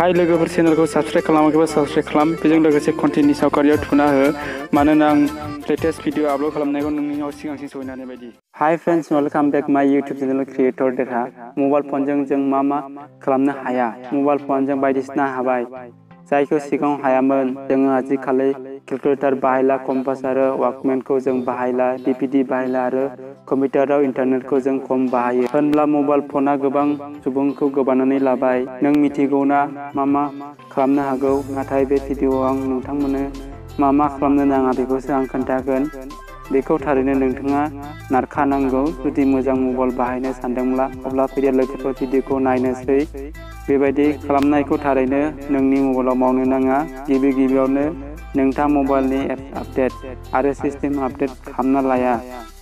हाय लोगोफोर चेनेलखौ subscribe खालामाखैबा subscribe खालाम बेजों लोगोसे कन्टेन्टनि सावगारियाव थुना हो मानोना आं लेटेस्ट भिडिअ आपल'ड खालामनायखौ नोंनियाव सिगांसिन सहैनाय बायदि। हाय फ्रेंड्स वेलकाम बैक माय यूट्यूब चैनल क्रिएटर देरहा। मबाइल फनजों जों मा खालामनो हाया, मबाइल फनजों बायदिसिना हाबाय जायखौ सिगाङाव हायामोन। जोङो आजिखालि केलकुलेटर बाहायला, कम्पास आरो वाकमेनखौ जों बाहायला, डीवीडी बाहायला आरो कम्पिउटाराव इन्टारनेटखौ जों खम बाहायो। होनब्ला मबाइल फना गोबां सुबुंखौ गोबानानै लाबाय। नों मिथिगौना मा खालामनो हागौ? नाथाय बे भिडिअआव आं नोंथांमोननो मा खालामनो नाङा बेखौसो आं खोन्थागोन। बेखौ थारैनो नोंथाङा नारखानांगौ। जुदि मोजां मबाइल बाहायनो सानदोंब्ला अब्ला फैदो लोगोफोर भिडिअखौ नायनोसै। बेबायदि खालामनायखौ थारैनो नोंनि मबाइलाव मावनो नाङा। गिबियावनो नोंथाङा मबाइलनि एप्स आपडेट आरो सिस्टेम आपडेट खालामना लाया।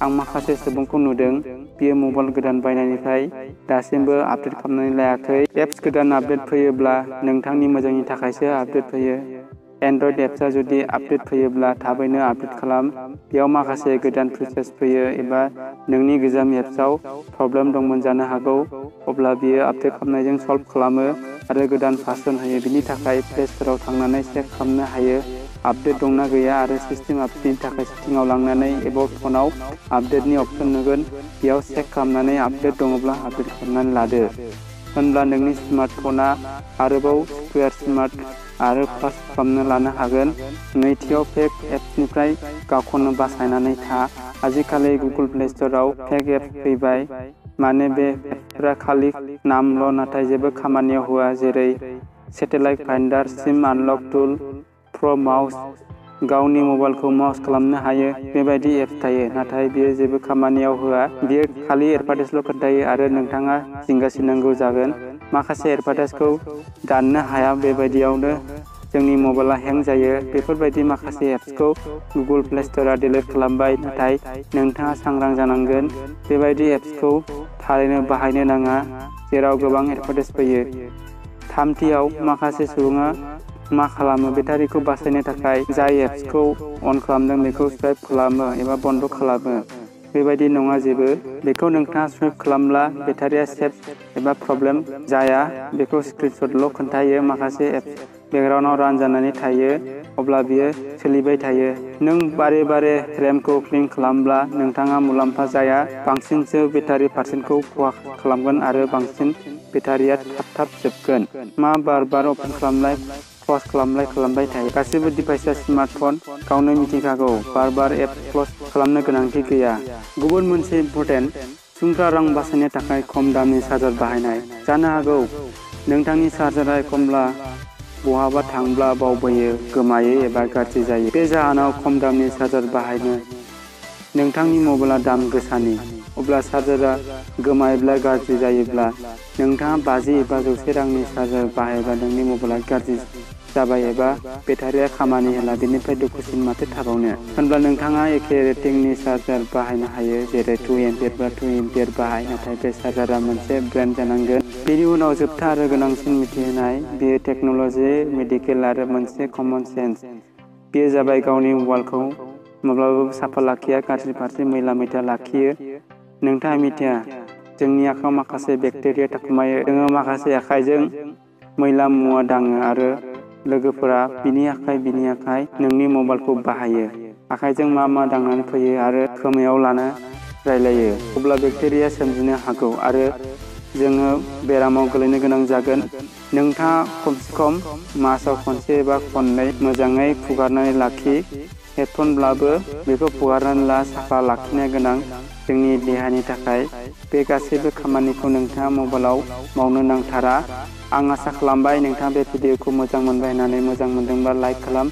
आं माखासे सुबुंखौ नुदों बियो मबाइल गोदान बायनायनिफ्राय दासिमबो आपडेट खालामनानै लायाखै। एप्स गोदान आपडेट फैयोब्ला नोंथांनि मोजांनि थाखायसो आपडेट फैयो। एन्ड्रइड एप्सआ जुदि आपडेट फैयोब्ला थाबैनो आपडेट खालाम। बेयाव माखासे गोदान फिचार्स फैयो एबा नोंनि गोजाम एप्सआव प्रब्लेम दंमोन जानो हागौ, अब्ला बियो आपडेट खालामनायजों सल्भ खालामो आरो गोदान भार्सन होयो। बिनि थाखाय प्ले स्ट'राव थांनानै चेक खालामनो हायो आपडेट दंना गैया आरो सिस्टेम आपडेटनि थाखाय सेटिंआव लांनानै एबाउट फनाव आपडेटनि अप्शन नुगोन, बेयाव चेक खालामनानै आपडेट दङब्ला आपडेट खालामनानै लादो। होनब्ला नोंनि स्मार्टफना आरोबाव स्कुवेर स्मार्ट आरो फास्ट खालामनो लानो हागोन। नैथियाव फेक एप्सनिफ्राय गावखौनो बासायनानै था। आजिखालि गुगोल प्ले स्ट'राव फेक एप्स फैबाय। माने बे एप्सफोरा खालि नामल' नाथाय जेबो खामानियाव होआ, जेरै सेटेलाइट फाइन्डार, सिम आनलक टुल, प्र' माउस, गावनि मबाइलखौ माउस खालामनो हायो, बेबायदि एप्स थायो। नाथाय बियो जेबो खामानियाव होआ, बियो खालि एडभार्टाइजल' खोन्थायो आरो नोंथाङा जिंगासिनांगौ जागोन। माखासे एडभार्टाइजखौ दाननो हाया, बेबायदियावनो जोंनि मबाइला हें जायो। बेफोरबायदि माखासे एप्सखौ गुगोल प्ले स्ट'रआ डिलिट खालामबाय, नाथाय नोंथाङा सांग्रां जानांगोन। बेबायदि एप्सखौ थारैनो बाहायनो नाङा जेराव गोबां एडभार्टाइज फैयो। थामथियाव माखासे सुबुङा मा खालामो, बेटारिखौ बासायनो थाखाय जाय एप्सखौ अन खालामदों बेखौ स्वाइप खालामो एबा बन्द खालामो। बेबायदि नङा जेबो। बेखौ नोंथाङा स्वाइप खालामब्ला बेटारिया सेभ एबा प्रब्लेम जाया, बेखौ स्क्रिनशटल' खोन्थायो। माखासे एप्स बेकग्राउन्डआव रान जानानै थायो, अब्ला बियो सोलिबाय थायो। नों बारे रेमखौ क्लिन खालामब्ला नोंथाङा मुलाम्फा जाया, बांसिनसो बेटारि पार्सेन्टखौ खहा खालामगोन आरो बांसिन बेटारिया थाब जोबगोन। बार अपेन खालामलाय क्लस खालामबाय थायो। गासैबो डिभाइसआ स्मार्टफन, गावनो मिथिखागौ बार एप क्लस खालामनो गोनांथि गैया। गुबुन मोनसे इम्पर्टेन्ट, सुबुंफ्रा रां बासायनो थाखाय खम दामनि चार्जार बाहायनाय। जानो हागौ नोंथांनि चार्जारा एखनब्ला बहाबा थांब्ला बावबोयो, गोमायो एबा गाज्रि जायो। बे जाहोनाव खम दामनि चार्जार बाहायनो नोंथांनि मबाइला दाम गोसानि, अब्ला चार्जारा गोमायोब्ला गाज्रि जायोब्ला नोंथाङा 50 एबा 100 रांनि चार्जार बाहायब्ला नोंनि मबाइला गाज्रि जाबाय एबा बेटारिया खामानि होला, बेनिफ्राय दुखुसिन माथो थाबावनो। होनब्ला नोंथाङा एखे रेटिंनि चार्जार बाहायनो हायो, जेरै 2 एम्पियार बा 2 एम्पियार बाहाय, नाथाय बे चार्जारा मोनसे ब्रेन्ड जानांगोन। बेनि उनाव जोबथा आरो गोनांसिन मिथिहोनाय, बेयो टेक्न'लजि, मेडिकेल आरो मोनसे कमन सेन्स। बेयो जाबाय गावनि मबाइलखौ माब्लाबाबो साफा लाखिया, गाज्रि फारसे मैला लाखियो। नोंथाङा मिथिया जोंनि आखायाव माखासे बेक्टेरिया थाखुमायो। जोङो माखासे आखाइजों मैला मुवा दाङो आरो लोगोफोरा बिनि आखाइ नोंनि मबाइलखौ बाहायो। आखाइजों मा दांनानै फैयो आरो खोमायाव लाना रायलायो, अब्ला बेक्टेरिया सोमजिनो हागौ आरो जोङो बेरामाव गोलैनो गोनां जागोन। नोंथाङा खमसे खम मासाव खनसे एबा खननै मोजाङै फुगारनानै लाखि। हेडफनब्लाबो बेखौ फुगारनानै ला, साफा लाखिनाया गोनां जोंनि देहानि थाखाय। बे गासैबो खामानिखौ नोंथाङा मबाइलाव मावनो नांथारा। आं आसा खालामबाय नोंथाङा बे भिडिअखौ मोजां मोनबाय होननानै। मोजां मोनदोंब्ला लाइक खालाम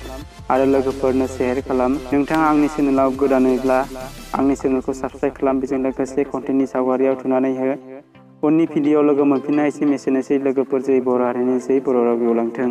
आरो लोगोफोरनो शेयार खालाम। नोंथाङा आंनि चेनेलाव गोदानैब्ला आंनि चेनेलखौ साबस्क्राइब खालाम, बेजों लोगोसे कन्टेन्टनि सावगारियाव थुनानै हो। उननि भिडिअआव लोगो मोनफिननायसिम एसेनोसै लोगोफोर। जै बर' हारिनि जै बर' राव गेवलांथों।